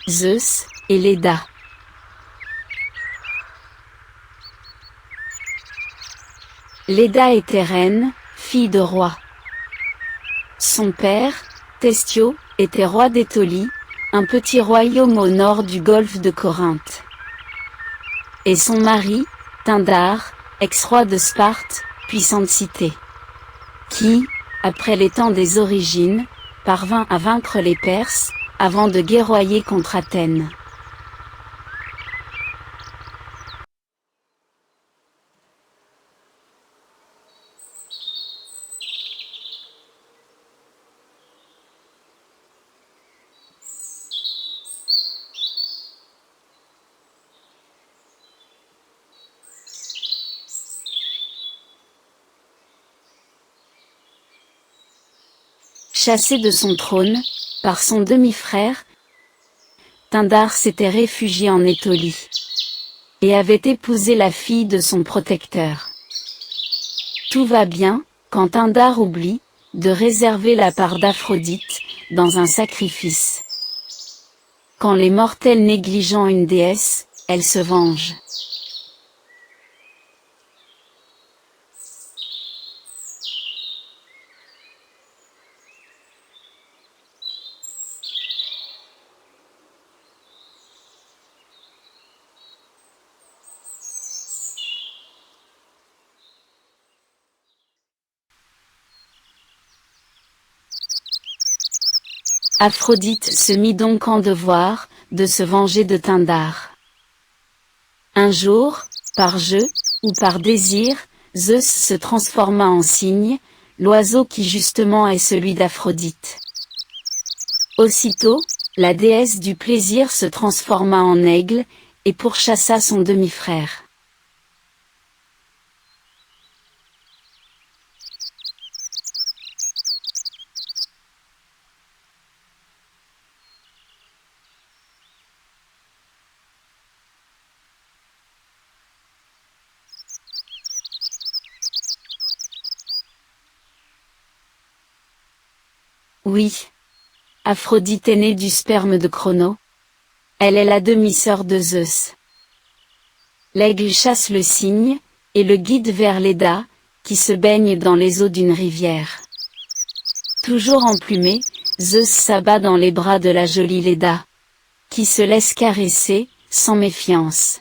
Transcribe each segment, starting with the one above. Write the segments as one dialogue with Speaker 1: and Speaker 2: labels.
Speaker 1: Zeus, et Léda. Léda était reine, fille de roi. Son père, Thestios, était roi d'Étolie, un petit royaume au nord du golfe de Corinthe. Et son mari, Pindare, ex-roi de Sparte, puissante cité, qui, après les temps des origines, parvint à vaincre les Perses, avant de guerroyer contre Athènes. Chassé de son trône, par son demi-frère, Pindare s'était réfugié en Étolie, et avait épousé la fille de son protecteur. Tout va bien, quand Pindare oublie de réserver la part d'Aphrodite, dans un sacrifice. Quand les mortels négligeant une déesse, elle se venge. Aphrodite se mit donc en devoir, de se venger de Pindare. Un jour, par jeu, ou par désir, Zeus se transforma en cygne, l'oiseau qui justement est celui d'Aphrodite. Aussitôt, la déesse du plaisir se transforma en aigle, et pourchassa son demi-frère. Oui. Aphrodite est née du sperme de Cronos. Elle est la demi-sœur de Zeus. L'aigle chasse le cygne, et le guide vers Léda, qui se baigne dans les eaux d'une rivière. Toujours emplumé, Zeus s'abat dans les bras de la jolie Léda, qui se laisse caresser, sans méfiance.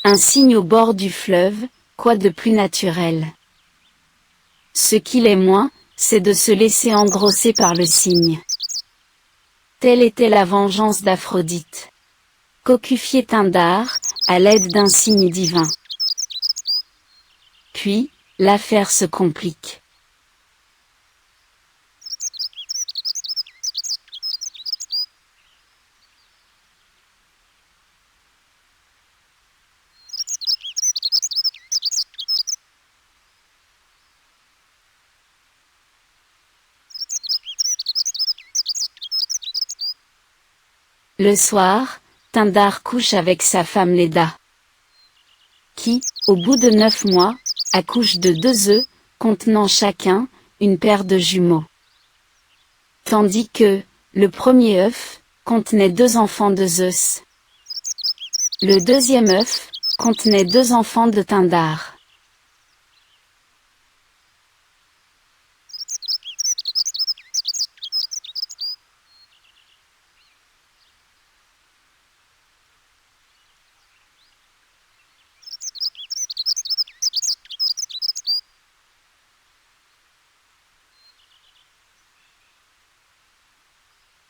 Speaker 1: Un cygne au bord du fleuve, quoi de plus naturel? Ce qui l'est moins, c'est de se laisser engrosser par le cygne. Telle était la vengeance d'Aphrodite. Cocufier Pindare, à l'aide d'un cygne divin. Puis, l'affaire se complique. Le soir, Pindare couche avec sa femme Léda, qui, au bout de 9 mois, accouche de 2 œufs, contenant chacun, une paire de jumeaux. Tandis que, le premier œuf, contenait 2 enfants de Zeus. Le deuxième œuf, contenait 2 enfants de Pindare.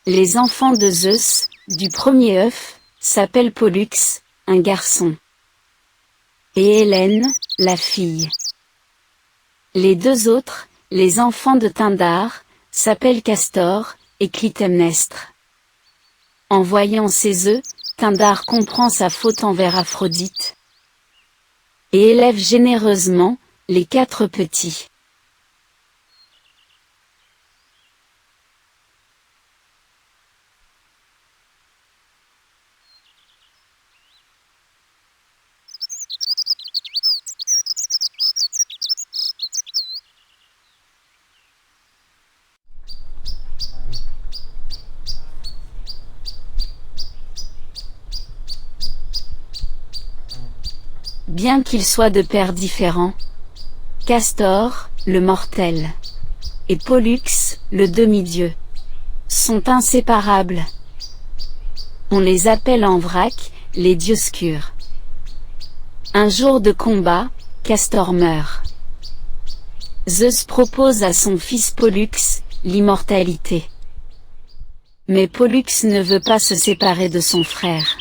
Speaker 1: Les enfants de Zeus, du premier œuf, s'appellent Pollux, un garçon, et Hélène, la fille. Les 2 autres, les enfants de Pindare, s'appellent Castor, et Clytemnestre. En voyant ces œufs, Pindare comprend sa faute envers Aphrodite, et élève généreusement Les quatre petits. Bien qu'ils soient de pères différents, Castor, le mortel, et Pollux, le demi-dieu, sont inséparables. On les appelle en vrac, les dioscures. Un jour de combat, Castor meurt. Zeus propose à son fils Pollux, l'immortalité. Mais Pollux ne veut pas se séparer de son frère.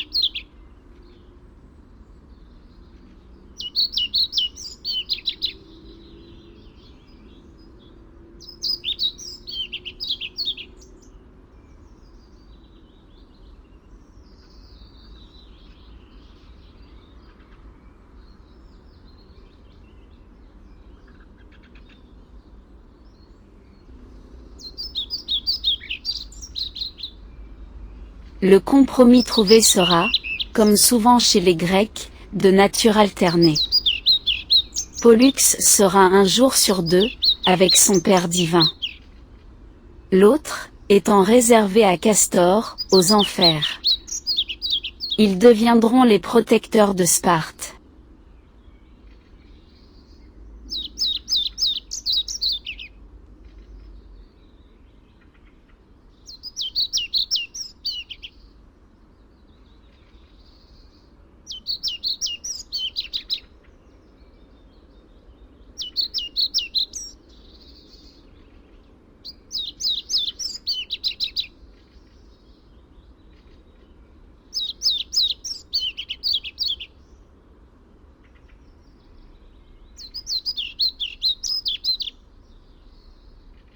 Speaker 1: Le compromis trouvé sera, comme souvent chez les Grecs, de nature alternée. Pollux sera un jour sur deux, avec son Père divin. L'autre, étant réservé à Castor, aux enfers. Ils deviendront les protecteurs de Sparte.